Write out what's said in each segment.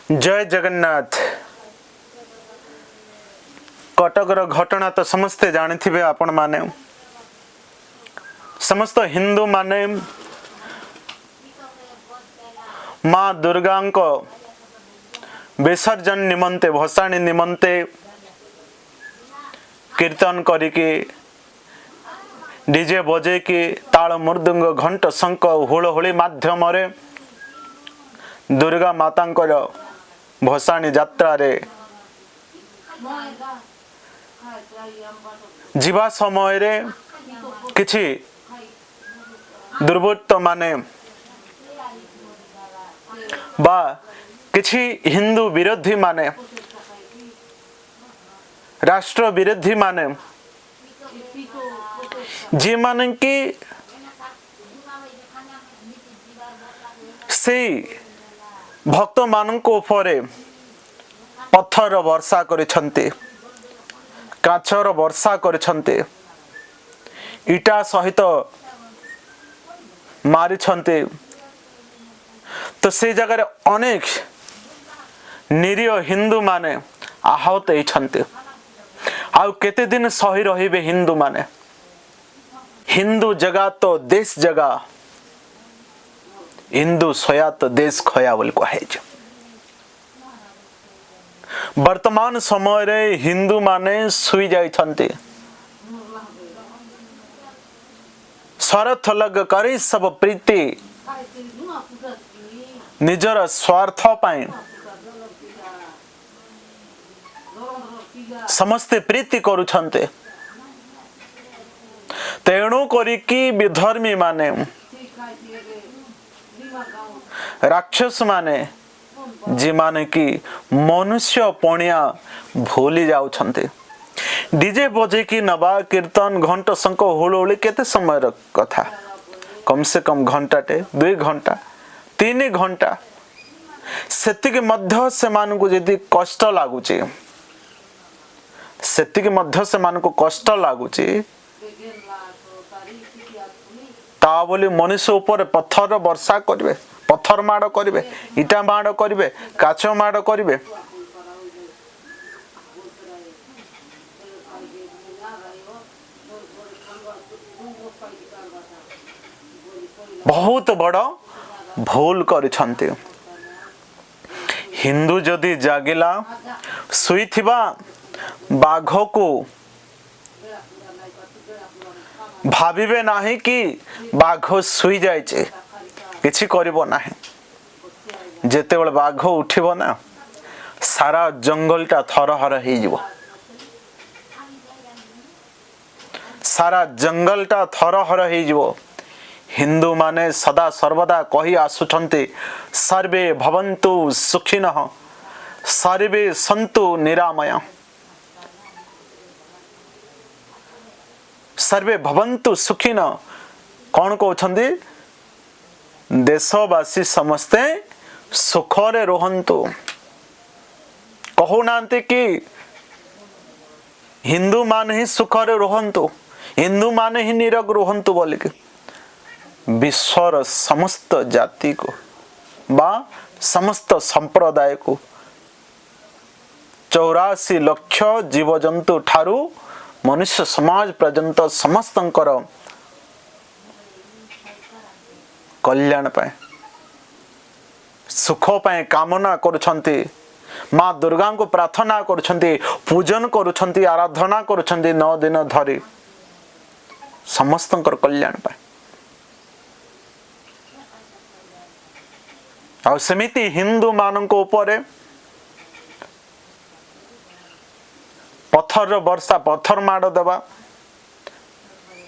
जय जगन्नाथ। कटकर घटना तो समस्ते जानी आपण माने समस्त हिंदू माने माँ दुर्गा विसर्जन निमंते भसाणी निमंते कीर्तन करिके डीजे बजे की ताल मृदंग घंट शंख हुलहुली माध्यम दुर्गा मातांकर भसाणी यात्रा रे जीवा समय रे किछि दुर्वृत्त माने बा किछि हिंदू विरोधी माने राष्ट्र विरोधी माने जी माने कि से भक्त मानक उपरे पत्थर वर्षा करिसंते काचर वर्षा करिसंते इटा सहित मारिछंते तो से जगह अनेक निरीह हिंदू माने आहत होइछंते। आउ केते दिन सही रहिबे हिंदू माने? हिंदू जगह तो देश जगह हिंदू सोया तो देश खोया बोली कहे। वर्तमान समय रे हिंदू माने सुई जाइछंते स्वार्थ लग करी सब प्रीति निजर स्वार्थ पाई समस्ते प्रीति करुछंते। तेणु करिकी विधर्मी माने राक्षस माने जी माने कि मनुष्य पणिया भूली जाउछंते। डीजे बजे की नवा कीर्तन घंट शंख हुलहुली केते समय कथा कम से कम घंटाटे 2 घंटा 3 घंटा सेतिके मध्य से मानकु यदि कष्ट लागुची सेतिके मध्य से मानकु कष्ट लागुची ता बोली मनुष्य ऊपर पत्थर वर्षा करिवे पत्थर माड़ करिवे इटा माड़ करिवे काच माड़ करिवे। बहुत बड़ भूल करिछंते। हिंदू जदि जागिला सुईथिबा बाघ को भाविबे नाही कि बाघ सुई जाइछे किछि करिबो नाही। जेतेबेले बाघ उठिबो ना सारा जंगलटा थरहर हे जिवो सारा जंगलटा थरहर हे जिवो। हिंदू माने सदा सर्वदा कही आसुछंते सर्वे भवन्तु सुखिनः सर्वे सन्तु निरामया सर्वे भवन्तु सुखिनः कौन कहउछंती देशवासी समस्ते सुखरे रहंतु कहउनांते कि हिंदू मान ही सुखरे रहंतु हिंदू मान ही निरोग रहंतु बोले कि विश्वर समस्त जाति को बा समस्त संप्रदाय को 84 लाख जीवजंतु ठारू मनुष्य समाज पर्यंत समस्तंकर कल्याण पाए सुख पाए कामना करुछंती। माँ दुर्गा को प्रार्थना करुछंती पूजन करुछंती आराधना करुछंती 9 दिन धरी समस्तंकर कल्याण पाए। आ सेमिति हिंदू मानक ऊपर पत्थर वर्षा पत्थर माड़ देवा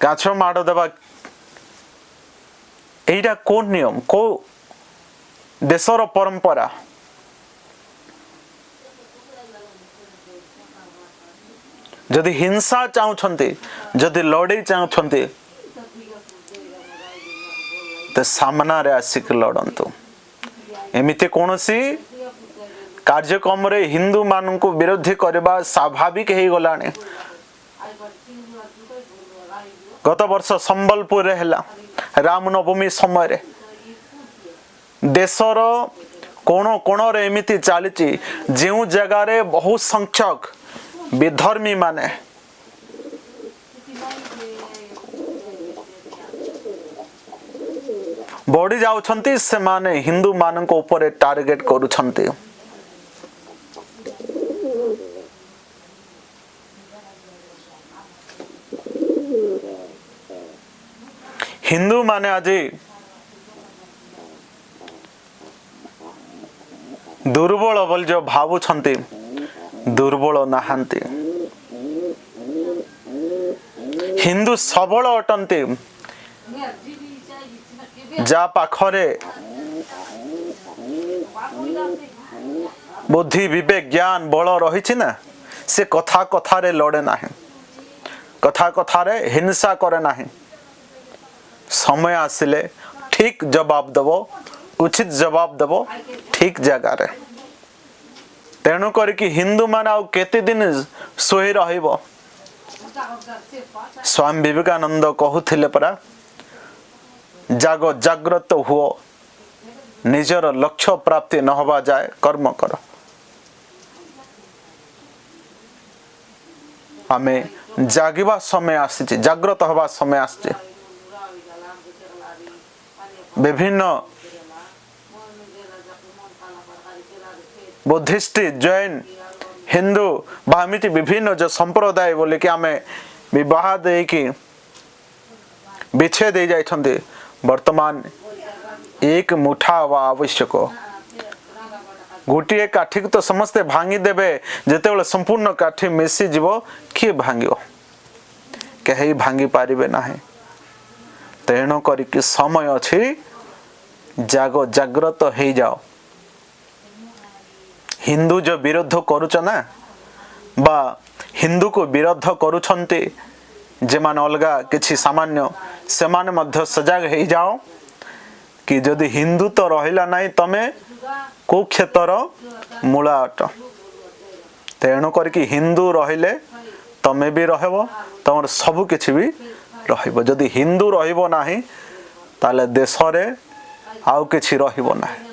काछ माड़ देवा एटा को नियम को देशर परंपरा? जदि हिंसा चाहूछंती जदि लड़ाई चाहूछंती तो सामना रे आसिक लड़ंतु। एमिते कोनोसी कार्यक्रम रे हिंदू मान को विरोधी करबा स्वाभाविक हे गलाने। गत वर्ष संबलपुर रे हला रामनवमी समय रे देशर कोण कोण रे एमिति चली जो जगार बहुत संख्यक विधर्मी माने बढ़ी जाउछंती से माने हिंदू मानक ऊपर टार्गेट करूछंती। हिंदू माने आज दुर्बल बोल जो भावुछंती दुर्बल नाहंती। हिंदू सबल अटंती जा पाखरे बुद्धि विवेक ज्ञान बल रही ना से कथा कथारे लड़े ना कथा कथारे हिंसा करे ना समय आसिले ठीक जवाब दबो उचित जवाब दबो ठीक जगह रे। तेणु करके हिंदू मान आउ केते दिन सोई रहिबो। स्वामी विवेकानंद कहूथिले परा जागो जाग्रत हुओ निजर लक्ष्य प्राप्ति न हवा जाए कर्म कर। आमे जागिबा समय आसी जाग्रत हवा समय आसी विभिन्न बुद्धिस्ट जैन हिंदू भामिति विभिन्न जो संप्रदाय बोले कि आमे विवाह दे कि बिछे दे जाइछन्ते वर्तमान एक मुठा हवा आवश्यक। गोटे काठी तो समस्ते भांगी देबे जेतेबेले संपूर्ण काठी मिसी जीवो किए भांगियो कहीं भांगी पारिबे नाही। तेणु करिक समय अछि जागो जाग्रत हो जाओ। हिंदू जो विरोध करुच ना बा हिंदू को विरोध करुछन्ते जे मान अलगा किछि सामान्य से माने मध्य सजग हो जाओ कि जदि हिंदू तो रहिला नाही तमे को क्षेत्र मूला अट। तेणु करके हिंदू रहिले तमे भी रहबो तमर सब किछि भी रहइबो। जदि हिंदू रहिबो नाही ताले देश रे आउ किछि रहिबो नाही।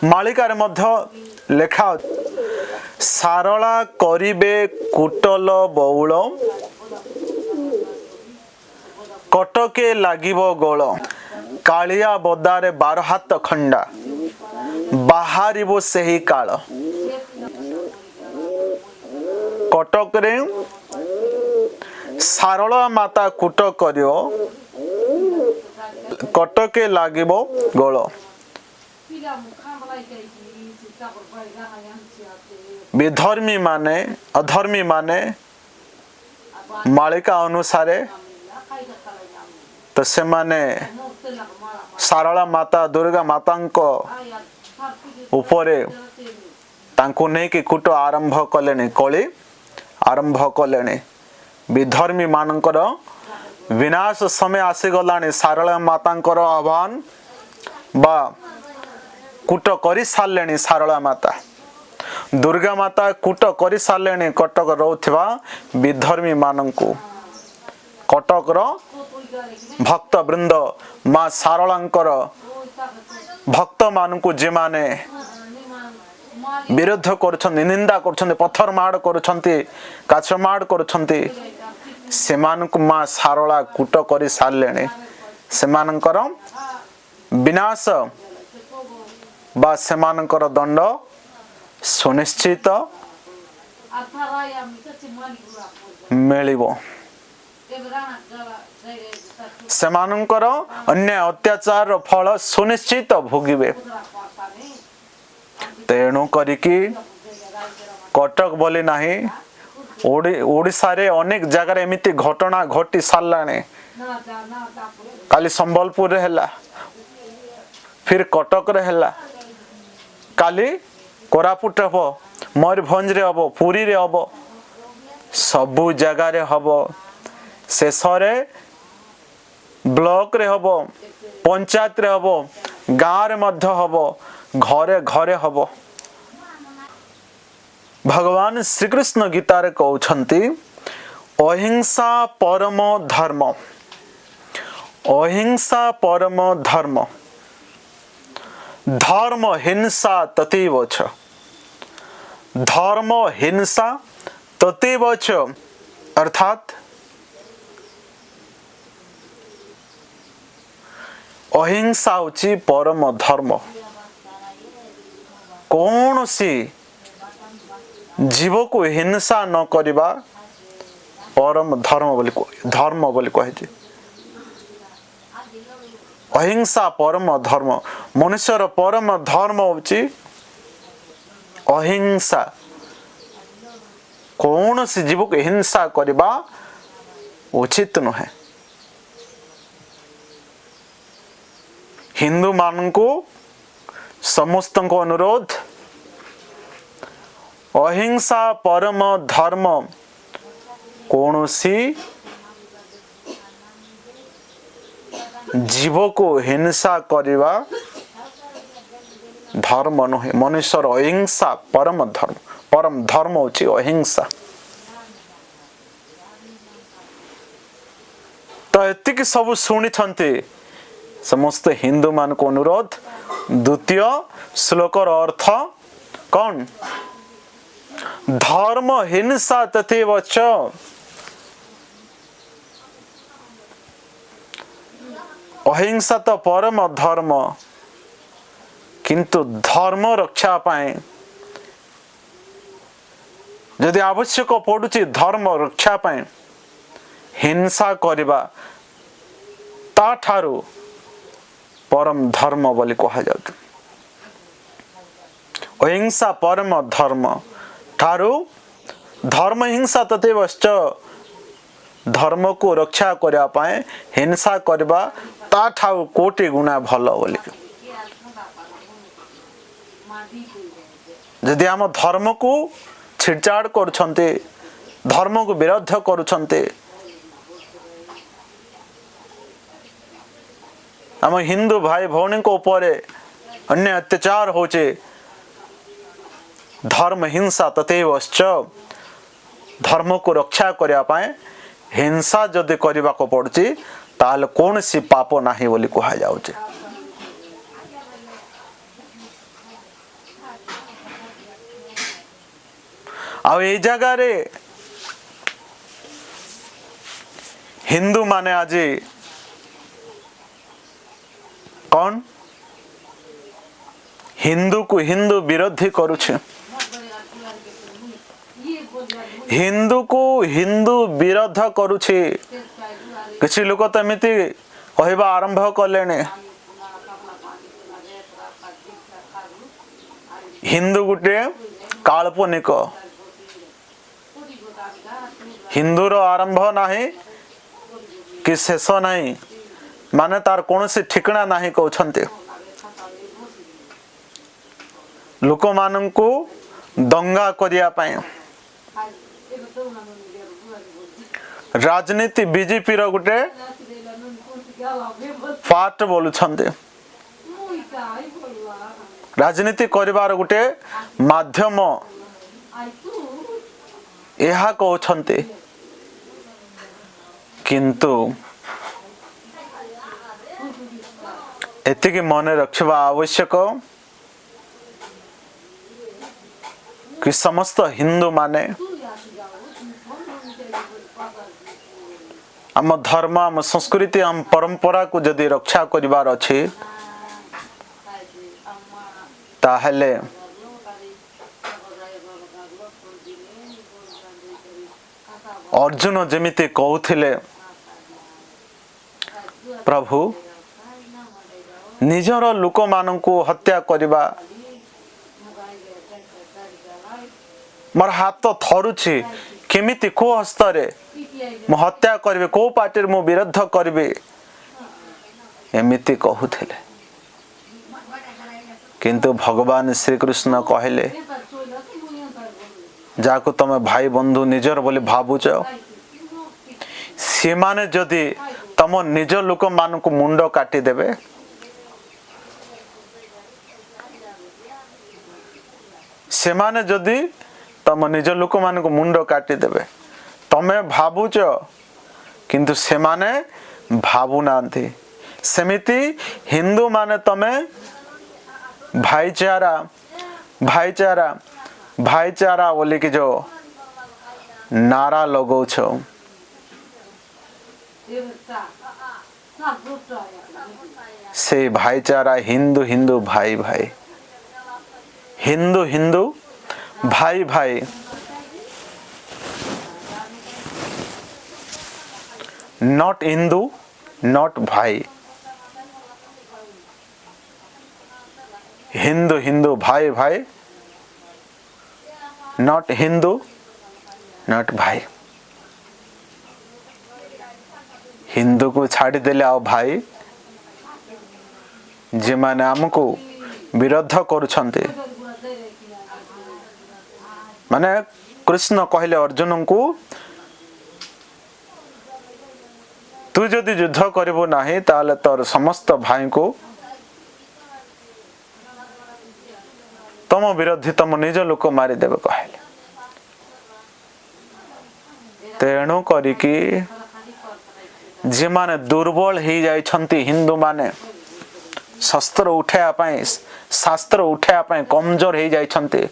मालिकार मध्य लेखा सारला करिबे कुटल बौल कटके लागिबो गोल कालिया बदारे 12 हाथ खंडा बाहरिबो सेही काल। कटक रे सारला माता कुट करियो कटके लागिबो गोल। विधर्मी माने अधर्मी माने मालिका अनुसारे तो से माने सारला माता दुर्गा मातांको उपरे तांको नहीं कि कुट आरंभ कलेनी कली आरंभ कलेनी। विधर्मी मानकर विनाश समय आसी गलानी। सारला मातांकर आह्वान बा कुट करी सारलेनी। सारला माता दुर्गा माता कुट करी सारलेनी कटक रोथिबा विधर्मी मानंकु। कटक रो भक्त वृंद मां सारलांकर भक्त मानंकु जे माने विरोध करुछन्ति निंदा करुछन्ति पत्थर माड़ करुछन्ति काछ माड़ करुछन्ति से मानंकु मां सारला कुट करी सारलेनी। से मानंकर विनाश बा से मानंकर दंड सुनिश्चित मिलिबो। से मानंकर अन्याय अत्याचार फल सुनिश्चित भोगिबे। तेणु करिकी कटक बोली नाही ओडिशा रे अनेक जगह एमिति घटना घटी सारलाने। काली संबलपुर रे हैला फिर कटक रे हैला काली कोरापुट हबो मयूरभंज रे हबो पुरी रे हबो सबु जगह रे हबो। शेष रे ब्लॉक रे हबो पंचायत रे हबो गाँव रे मध्य हबो घरे घरे हबो। भगवान श्री कृष्ण गीता रे कहउछंती अहिंसा परम धर्म। अहिंसा परम धर्म। धर्म हिंसा तथैव च, धर्म हिंसा तथैव च, अर्थात अहिंसा होची परम धर्म। कौन सी जीव को हिंसा न करिबा परम धर्म बोली कहे। अहिंसा परम धर्म, मनुष्यर परम धर्म होची अहिंसा। कौन सी जीव को हिंसा करिबा उचित नुहे। हिंदू मान को समस्त को अनुरोध, अहिंसा परम धर्म, कौन सी जीव को हिंसा करिबा धर्म नुहे। मनुष्यर अहिंसा परम धर्म, परम धर्म होची अहिंसा। तो एतिक सब शुणी समस्त हिंदू मान को अनुरोध। द्वितीय श्लोकर अर्थ कौन? धर्म हिंसा तथैव च, अहिंसा तो परम धर्म, किंतु धर्म रक्षा पाए यदि आवश्यक पड़ुची धर्म रक्षा पाए हिंसा करिबा ता ठारू परम धर्म बोली कहा जाउछ। अहिंसा परम धर्म ठारू धर्म हिंसा तथैव च, धर्म को रक्षा करिया पाए हिंसा करबा ता ठाऊ कोटि गुणा भल बोली। यदि आम धर्म को छिड़छाड़ करुछन्ते, धर्म को विरोध करुछन्ते, आम हिंदू भाई भौणी को ऊपर अन्य अत्याचार होचे, धर्म हिंसा तथैव च, धर्म को रक्षा करिया पाए हिंसा जदि करबा को पड़ुची ताल कौन सी पाप नाही बोली कहा जाउचे। आ ए जगह रे हिंदू माने आज कौन हिंदू को हिंदू विरोधी करुछे, हिंदू को हिंदू विरोध करुछे। किसी लोक तो एमती कहवा आरंभ कलेने हिंदू गुटे काल्पनिक, हिंदूर आरंभ नाही कि शेष नाही, माने तार कौन से ठिकना नाही कहते। लोक मान को दंगा करिया पाए राजनीति बीजेपी रो गुटे पार्ट बोलुछन्ते, राजनीति करिवार गुटे माध्यम यहा कहते। किंतु एतिके मन रखिबा आवश्यक कि समस्त हिंदू माने आम धर्म, आम संस्कृति, आम परंपरा को जदि रक्षा करिवार अछि ताहेले अर्जुन जेमिति कहूथिले प्रभु निजर लोक मान को हत्या करिबा मोर हाथ थरुछि, केमिति को हस्तरे मु हत्या करिवे, को पार्टी मु विरोध करिवे, एमिति कहूथिले। किंतु भगवान श्री कृष्ण कहले जाको तमे भाई बंधु निजर बोली भाबुच, से माने जदि तम निज लोक मान को मुंड काटी देबे, से माने जदि तम निज लोक मान को मुंड काटी देबे, तमे भाबुच किंतु से माने भाबु नांती। सेमिति हिंदू माने तमे भाईचारा भाईचारा भाईचारा बोली कि जो नारा लगौ छो से भाईचारा हिंदू हिंदू भाई भाई हिंदू हिंदू भाई भाई नॉट हिंदू नॉट भाई हिंदू हिंदू भाई भाई नॉट हिंदू नॉट भाई हिंदू को छाड़ी देले आ भाई जे माने हमको विरोध करुछन्ते माने कृष्ण कहले अर्जुन को तू जदि युद्ध करिबो नाही ताले तोर समस्त भाई को तम विरोधी तम निज लोक मारी देबे कहले तेणु करिकी जे माने दुर्बल ही जाइछन्ति हिंदू माने शस्त्र उठाया पाए शास्त्र उठाया पाए कमजोर ही जाइछन्ति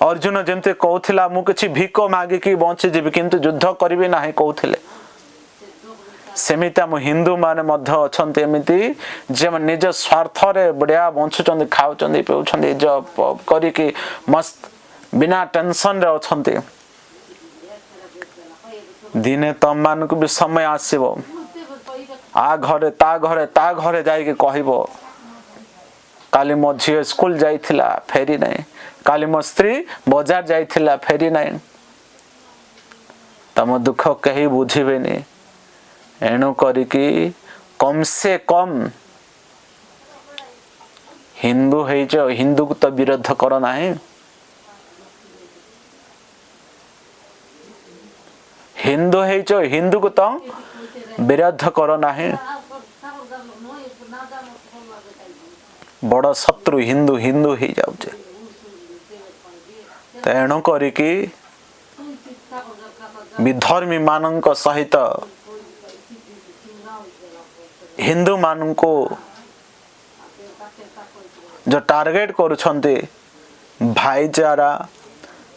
अर्जुन जेमते कहथिला मु किछि भिक मागी कि बंची जीवी किंतु युद्ध करिवे नाही कहथिले सेमिता मु हिंदू माने मध्य अछन्ति एमिति जे निज स्वार्थ रे बढिया बंचुचन्ति खाउचन्ति पेउचन्ति जॉब करी कि मस्त बिना टेंशन रे अछन्ति दिने तम मान को भी समय आसीबो आ घरे ता घरे जाई के कहबो काली मो झियो स्कूल जाइथिला फेरी नाही काली मो स्त्री बाजार जाइथिला फेरी नाही तम दुख कहीं बुझिबेनी एणु करिकी कम से कम हिंदू है जो हिंदू को तो विरोध करो नाही हिंदू है जो हिंदू को तो विरोध करो नाही बड़ शत्रु हिंदू हिंदू ही जाउचे तेणु करिकी विधर्मी मानक सहित हिंदू मान को जो टार्गेट करुछन्ते भाईचारा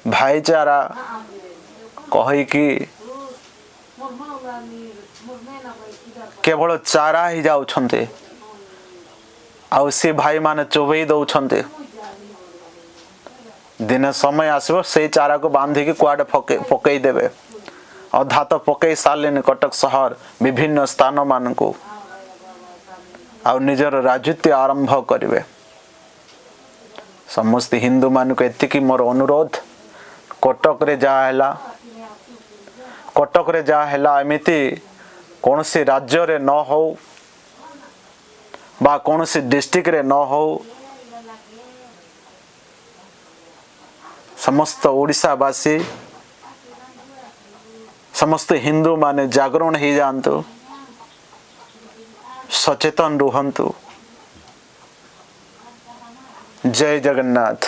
भाईचारा कहि कि केवल चारा ही जाउछन्ते आ से भाई माने चोबई दउछन्ते दिन समय आसबो से चारा को बांधी के कुआडे पकई देबे अधा तो पकई सालेन कटक शहर विभिन्न स्थान मान को आ निजर राजनीति आरंभ करिवे समस्त हिंदू मान को एतिकी मोर अनुरोध कटक रे जा हैला एमिति कौन से राज्य रे न हो बा कौन से डिस्ट्रिक्ट रे न हो समस्त ओडिशावासी समस्त हिंदू माने जागरण ही जानतु सचेतन रुहंतु जय जगन्नाथ।